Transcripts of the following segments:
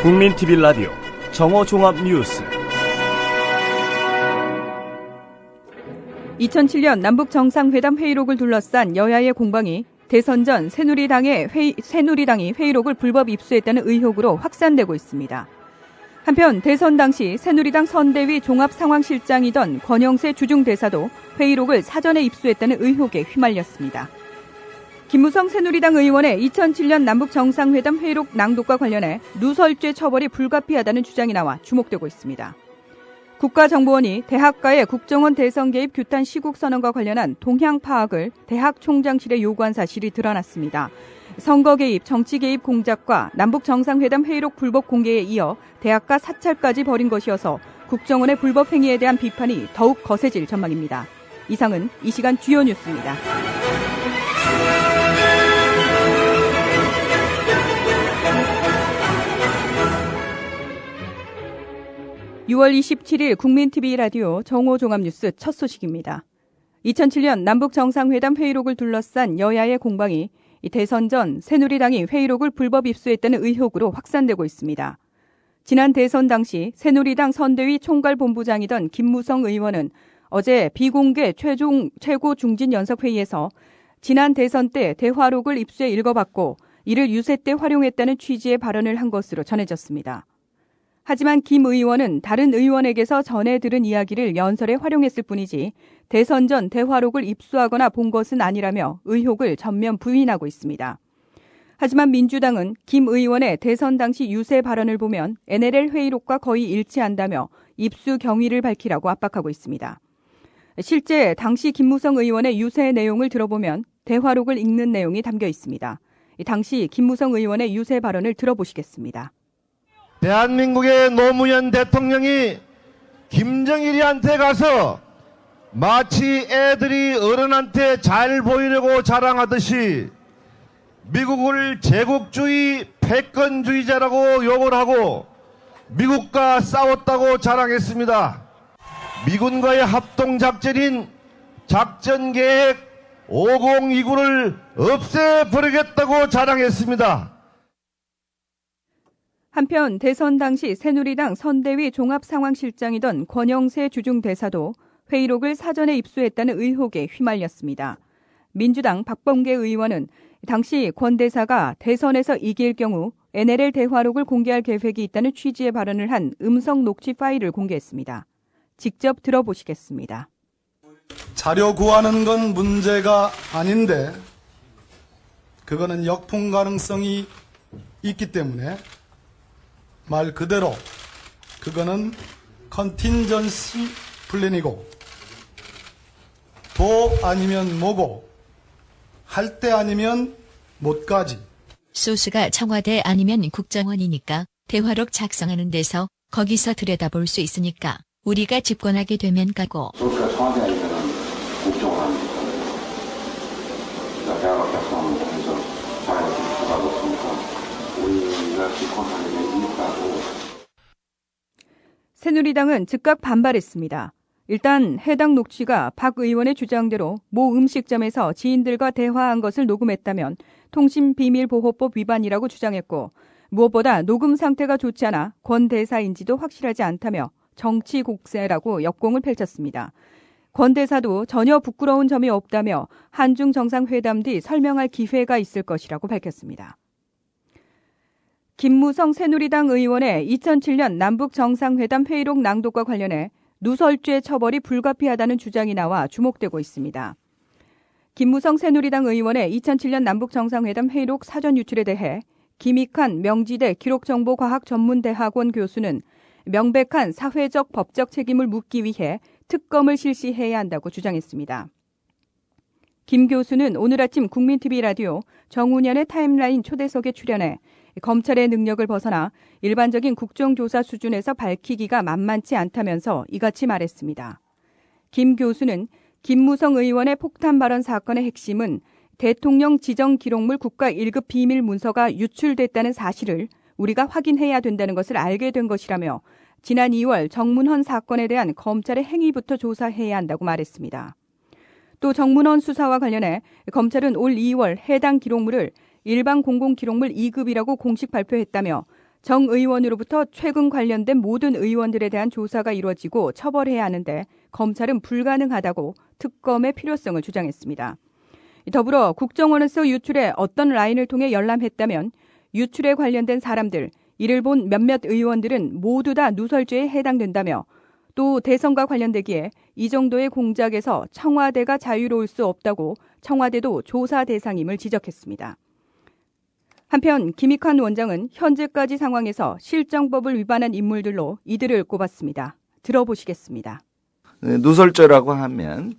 국민TV 라디오 정오종합뉴스. 2007년 남북정상회담 회의록을 둘러싼 여야의 공방이 대선 전 새누리당이 회의록을 불법 입수했다는 의혹으로 확산되고 있습니다. 한편 대선 당시 새누리당 선대위 종합상황실장이던 권영세 주중대사도 회의록을 사전에 입수했다는 의혹에 휘말렸습니다. 김무성 새누리당 의원의 2007년 남북정상회담 회의록 낭독과 관련해 누설죄 처벌이 불가피하다는 주장이 나와 주목되고 있습니다. 국가정보원이 대학가의 국정원 대선 개입 규탄 시국선언과 관련한 동향 파악을 대학 총장실에 요구한 사실이 드러났습니다. 선거 개입, 정치 개입 공작과 남북정상회담 회의록 불법 공개에 이어 대학가 사찰까지 벌인 것이어서 국정원의 불법 행위에 대한 비판이 더욱 거세질 전망입니다. 이상은 이 시간 주요 뉴스입니다. 6월 27일 국민TV 라디오 정오종합뉴스 첫 소식입니다. 2007년 남북정상회담 회의록을 둘러싼 여야의 공방이 대선 전 새누리당이 회의록을 불법 입수했다는 의혹으로 확산되고 있습니다. 지난 대선 당시 새누리당 선대위 총괄본부장이던 김무성 의원은 어제 비공개 최고 중진연석회의에서 지난 대선 때 대화록을 입수해 읽어봤고 이를 유세 때 활용했다는 취지의 발언을 한 것으로 전해졌습니다. 하지만 김 의원은 다른 의원에게서 전해 들은 이야기를 연설에 활용했을 뿐이지 대선 전 대화록을 입수하거나 본 것은 아니라며 의혹을 전면 부인하고 있습니다. 하지만 민주당은 김 의원의 대선 당시 유세 발언을 보면 NLL 회의록과 거의 일치한다며 입수 경위를 밝히라고 압박하고 있습니다. 실제 당시 김무성 의원의 유세 내용을 들어보면 대화록을 읽는 내용이 담겨 있습니다. 당시 김무성 의원의 유세 발언을 들어보시겠습니다. 대한민국의 노무현 대통령이 김정일이한테 가서 마치 애들이 어른한테 잘 보이려고 자랑하듯이 미국을 제국주의 패권주의자라고 욕을 하고 미국과 싸웠다고 자랑했습니다. 미군과의 합동작전인 작전계획 5029를 없애버리겠다고 자랑했습니다. 한편 대선 당시 새누리당 선대위 종합상황실장이던 권영세 주중대사도 회의록을 사전에 입수했다는 의혹에 휘말렸습니다. 민주당 박범계 의원은 당시 권 대사가 대선에서 이길 경우 NLL 대화록을 공개할 계획이 있다는 취지의 발언을 한 음성 녹취 파일을 공개했습니다. 직접 들어보시겠습니다. 자료 구하는 건 문제가 아닌데 그거는 역풍 가능성이 있기 때문에 말 그대로 그거는 컨틴전시 플랜이고 도 아니면 뭐고 할 때 아니면 못 가지. 소스가 청와대 아니면 국정원이니까 대화록 작성하는 데서 거기서 들여다볼 수 있으니까 우리가 집권하게 되면 가고. 소스가 청와대 아니면 국정원 아닙니까? 대화록 작성하는 데서 봐야 들어가고 있으니까 우리가 집권하게 되면 가고. 새누리당은 즉각 반발했습니다. 일단 해당 녹취가 박 의원의 주장대로 모 음식점에서 지인들과 대화한 것을 녹음했다면 통신비밀보호법 위반이라고 주장했고 무엇보다 녹음 상태가 좋지 않아 권 대사인지도 확실하지 않다며 정치 곡세라고 역공을 펼쳤습니다. 권 대사도 전혀 부끄러운 점이 없다며 한중 정상회담 뒤 설명할 기회가 있을 것이라고 밝혔습니다. 김무성 새누리당 의원의 2007년 남북정상회담 회의록 낭독과 관련해 누설죄 처벌이 불가피하다는 주장이 나와 주목되고 있습니다. 김무성 새누리당 의원의 2007년 남북정상회담 회의록 사전 유출에 대해 김익환 명지대 기록정보과학전문대학원 교수는 명백한 사회적 법적 책임을 묻기 위해 특검을 실시해야 한다고 주장했습니다. 김 교수는 오늘 아침 국민TV 라디오 정운현의 타임라인 초대석에 출연해 검찰의 능력을 벗어나 일반적인 국정조사 수준에서 밝히기가 만만치 않다면서 이같이 말했습니다. 김 교수는 김무성 의원의 폭탄 발언 사건의 핵심은 대통령 지정 기록물 국가 1급 비밀 문서가 유출됐다는 사실을 우리가 확인해야 된다는 것을 알게 된 것이라며 지난 2월 정문헌 사건에 대한 검찰의 행위부터 조사해야 한다고 말했습니다. 또 정문헌 수사와 관련해 검찰은 올 2월 해당 기록물을 일반 공공기록물 2급이라고 공식 발표했다며 정 의원으로부터 최근 관련된 모든 의원들에 대한 조사가 이루어지고 처벌해야 하는데 검찰은 불가능하다고 특검의 필요성을 주장했습니다. 더불어 국정원에서 유출해 어떤 라인을 통해 열람했다면 유출에 관련된 사람들, 이를 본 몇몇 의원들은 모두 다 누설죄에 해당된다며 또 대선과 관련되기에 이 정도의 공작에서 청와대가 자유로울 수 없다고 청와대도 조사 대상임을 지적했습니다. 한편 김익환 원장은 현재까지 상황에서 실정법을 위반한 인물들로 이들을 꼽았습니다. 들어보시겠습니다. 누설죄라고 하면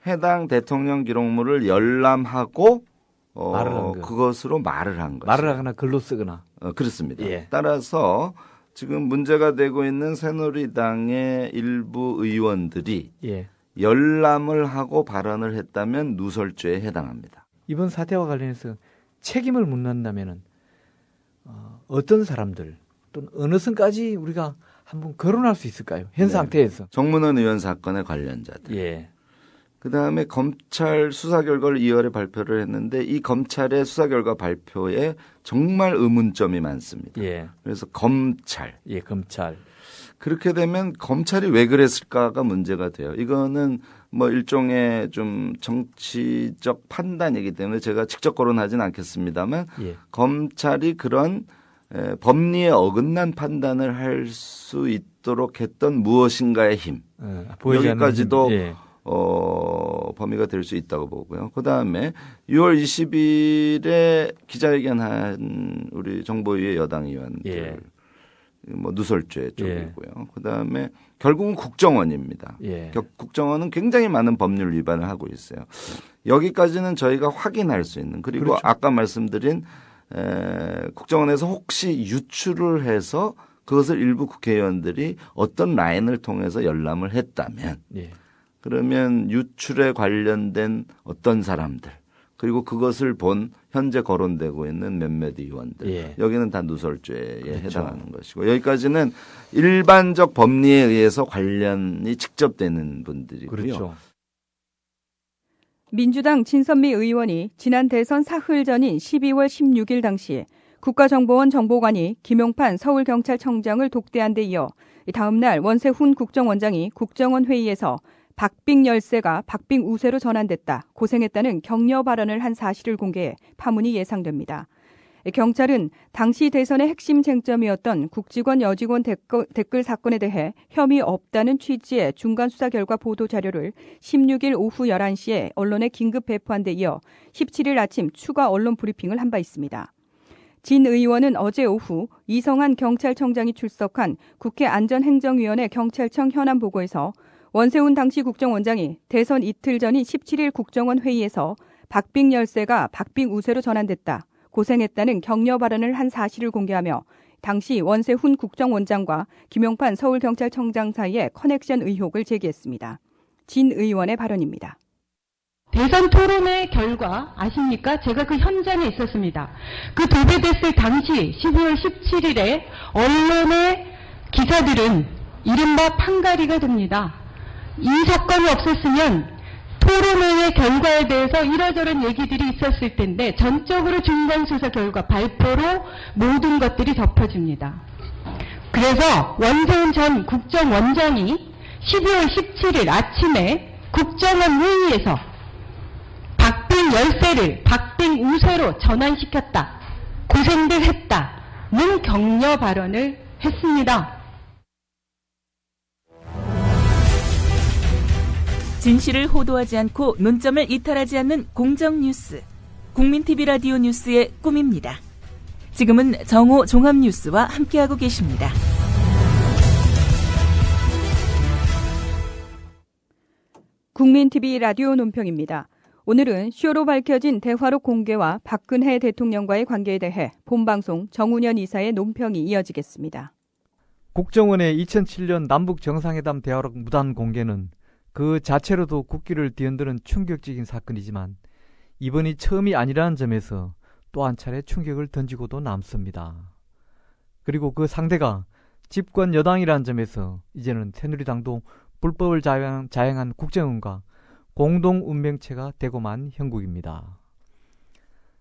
해당 대통령 기록물을 열람하고 말을 한 거. 그것으로 말을 한 거죠. 말을 하거나 글로 쓰거나. 그렇습니다. 예. 따라서 지금 문제가 되고 있는 새누리당의 일부 의원들이 예. 열람을 하고 발언을 했다면 누설죄에 해당합니다. 이번 사태와 관련해서 책임을 묻는다면은 어떤 사람들 또는 어느 선까지 우리가 한번 거론할 수 있을까요? 현 상태에서. 정문원 의원 사건의 관련자들. 예. 그다음에 검찰 수사 결과를 2월에 발표를 했는데 이 검찰의 수사 결과 발표에 정말 의문점이 많습니다. 예. 그래서 검찰. 예, 검찰. 그렇게 되면 검찰이 왜 그랬을까가 문제가 돼요. 이거는 뭐 일종의 좀 정치적 판단이기 때문에 제가 직접 거론하진 않겠습니다만 예. 검찰이 그런 법리에 어긋난 판단을 할 수 있도록 했던 무엇인가의 힘. 여기까지도 예. 범위가 될 수 있다고 보고요. 그다음에 6월 20일에 기자회견한 우리 정보위의 여당 의원들. 예. 뭐 누설죄 쪽이고요. 그다음에 결국은 국정원입니다. 예. 국정원은 굉장히 많은 법률 위반을 하고 있어요. 여기까지는 저희가 확인할 수 있는 그리고 그렇죠. 아까 말씀드린 국정원에서 혹시 유출을 해서 그것을 일부 국회의원들이 어떤 라인을 통해서 열람을 했다면 예. 그러면 유출에 관련된 어떤 사람들 그리고 그것을 본 현재 거론되고 있는 몇몇 의원들 예. 여기는 다 누설죄에 그렇죠. 해당하는 것이고 여기까지는 일반적 법리에 의해서 관련이 직접되는 분들이고요. 그렇죠. 민주당 진선미 의원이 지난 대선 사흘 전인 12월 16일 당시 국가정보원 정보관이 김용판 서울경찰청장을 독대한 데 이어 다음 날 원세훈 국정원장이 국정원 회의에서 박빙 열세가 박빙 우세로 전환됐다. 고생했다는 격려 발언을 한 사실을 공개해 파문이 예상됩니다. 경찰은 당시 대선의 핵심 쟁점이었던 국직원 여직원 댓글 사건에 대해 혐의 없다는 취지의 중간 수사 결과 보도 자료를 16일 오후 11시에 언론에 긴급 배포한 데 이어 17일 아침 추가 언론 브리핑을 한 바 있습니다. 진 의원은 어제 오후 이성한 경찰청장이 출석한 국회 안전행정위원회 경찰청 현안 보고에서 원세훈 당시 국정원장이 대선 이틀 전인 17일 국정원 회의에서 박빙 열세가 박빙 우세로 전환됐다. 고생했다는 격려 발언을 한 사실을 공개하며 당시 원세훈 국정원장과 김용판 서울경찰청장 사이에 커넥션 의혹을 제기했습니다. 진 의원의 발언입니다. 대선 토론회 결과 아십니까? 제가 그 현장에 있었습니다. 그 도배됐을 당시 12월 17일에 언론의 기사들은 이른바 판가리가 됩니다. 이 사건이 없었으면 토론회의 결과에 대해서 이러저런 얘기들이 있었을 텐데 전적으로 중간수사 결과 발표로 모든 것들이 덮어집니다. 그래서 원세훈 전 국정원장이 12월 17일 아침에 국정원 회의에서 박빙 열세를 박빙 우세로 전환시켰다. 고생들 했다는 격려 발언을 했습니다. 진실을 호도하지 않고 논점을 이탈하지 않는 공정 뉴스. 국민TV 라디오 뉴스의 꿈입니다. 지금은 정호 종합뉴스와 함께하고 계십니다. 국민TV 라디오 논평입니다. 오늘은 쇼로 밝혀진 대화록 공개와 박근혜 대통령과의 관계에 대해 본방송 정운현 이사의 논평이 이어지겠습니다. 국정원의 2007년 남북 정상회담 대화록 무단 공개는 그 자체로도 국기를 뒤흔드는 충격적인 사건이지만 이번이 처음이 아니라는 점에서 또 한 차례 충격을 던지고도 남습니다. 그리고 그 상대가 집권 여당이라는 점에서 이제는 새누리당도 불법을 자행한 국정원과 공동 운명체가 되고만 형국입니다.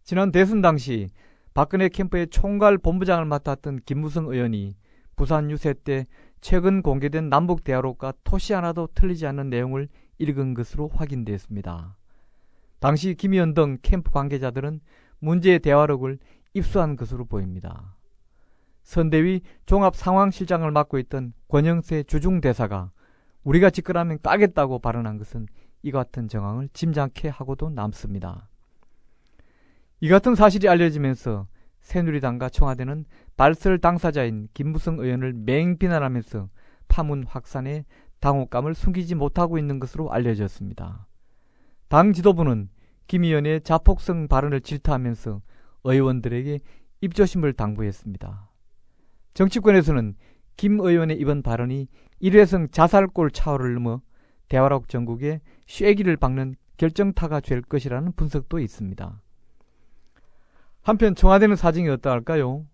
지난 대선 당시 박근혜 캠프의 총괄 본부장을 맡았던 김무성 의원이 부산 유세 때 최근 공개된 남북 대화록과 토시 하나도 틀리지 않는 내용을 읽은 것으로 확인됐습니다. 당시 김 의원 등 캠프 관계자들은 문제의 대화록을 입수한 것으로 보입니다. 선대위 종합상황실장을 맡고 있던 권영세 주중대사가 우리가 집권하면 까겠다고 발언한 것은 이 같은 정황을 짐작케 하고도 남습니다. 이 같은 사실이 알려지면서 새누리당과 청와대는 발설 당사자인 김무성 의원을 맹비난하면서 파문 확산에 당혹감을 숨기지 못하고 있는 것으로 알려졌습니다. 당 지도부는 김 의원의 자폭성 발언을 질타하면서 의원들에게 입조심을 당부했습니다. 정치권에서는 김 의원의 이번 발언이 일회성 자살골 차원을 넘어 대화록 전국에 쐐기를 박는 결정타가 될 것이라는 분석도 있습니다. 한편 청와대는 사정이 어떠할까요?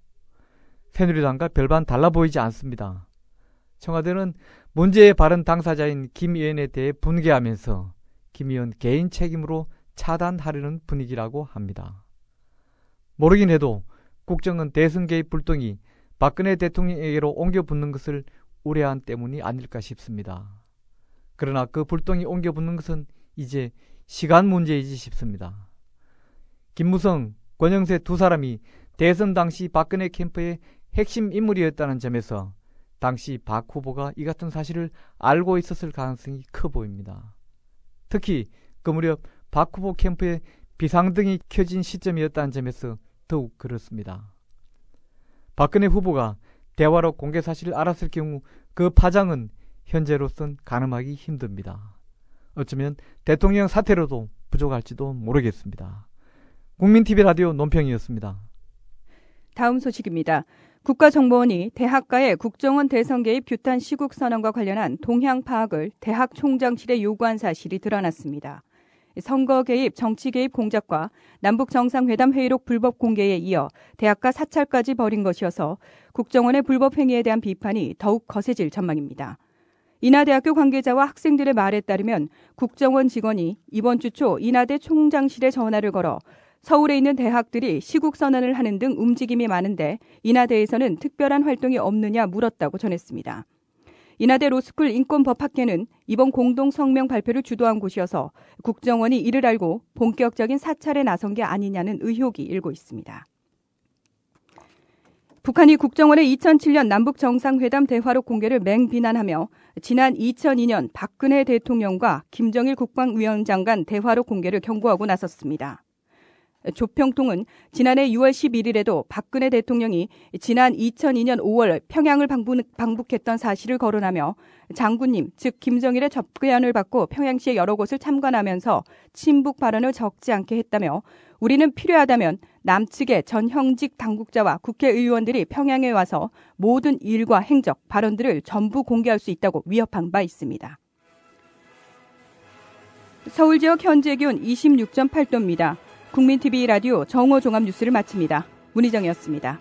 새누리당과 별반 달라 보이지 않습니다. 청와대는 문제의 발언 당사자인 김 의원에 대해 분개하면서 김 의원 개인 책임으로 차단하려는 분위기라고 합니다. 모르긴 해도 국정은 대선 개입 불똥이 박근혜 대통령에게로 옮겨붙는 것을 우려한 때문이 아닐까 싶습니다. 그러나 그 불똥이 옮겨붙는 것은 이제 시간 문제이지 싶습니다. 김무성, 권영세 두 사람이 대선 당시 박근혜 캠프의 핵심 인물이었다는 점에서 당시 박 후보가 이 같은 사실을 알고 있었을 가능성이 커 보입니다. 특히 그 무렵 박 후보 캠프에 비상등이 켜진 시점이었다는 점에서 더욱 그렇습니다. 박근혜 후보가 대화록 공개 사실을 알았을 경우 그 파장은 현재로선 가늠하기 힘듭니다. 어쩌면 대통령 사퇴로도 부족할지도 모르겠습니다. 국민TV 라디오 논평이었습니다. 다음 소식입니다. 국가정보원이 대학가의 국정원 대선 개입 규탄 시국 선언과 관련한 동향 파악을 대학 총장실에 요구한 사실이 드러났습니다. 선거 개입, 정치 개입 공작과 남북 정상회담 회의록 불법 공개에 이어 대학가 사찰까지 벌인 것이어서 국정원의 불법 행위에 대한 비판이 더욱 거세질 전망입니다. 인하대학교 관계자와 학생들의 말에 따르면 국정원 직원이 이번 주 초 인하대 총장실에 전화를 걸어 서울에 있는 대학들이 시국선언을 하는 등 움직임이 많은데 인하대에서는 특별한 활동이 없느냐 물었다고 전했습니다. 인하대 로스쿨 인권법학회는 이번 공동성명 발표를 주도한 곳이어서 국정원이 이를 알고 본격적인 사찰에 나선 게 아니냐는 의혹이 일고 있습니다. 북한이 국정원의 2007년 남북정상회담 대화록 공개를 맹비난하며 지난 2002년 박근혜 대통령과 김정일 국방위원장 간 대화록 공개를 경고하고 나섰습니다. 조평통은 지난해 6월 11일에도 박근혜 대통령이 지난 2002년 5월 평양을 방북했던 사실을 거론하며 장군님, 즉 김정일의 접견을 받고 평양시의 여러 곳을 참관하면서 친북 발언을 적지 않게 했다며 우리는 필요하다면 남측의 전 현직 당국자와 국회의원들이 평양에 와서 모든 일과 행적, 발언들을 전부 공개할 수 있다고 위협한 바 있습니다. 서울 지역 현재 기온 26.8도입니다. 국민TV 라디오 정오 종합 뉴스를 마칩니다. 문희정이었습니다.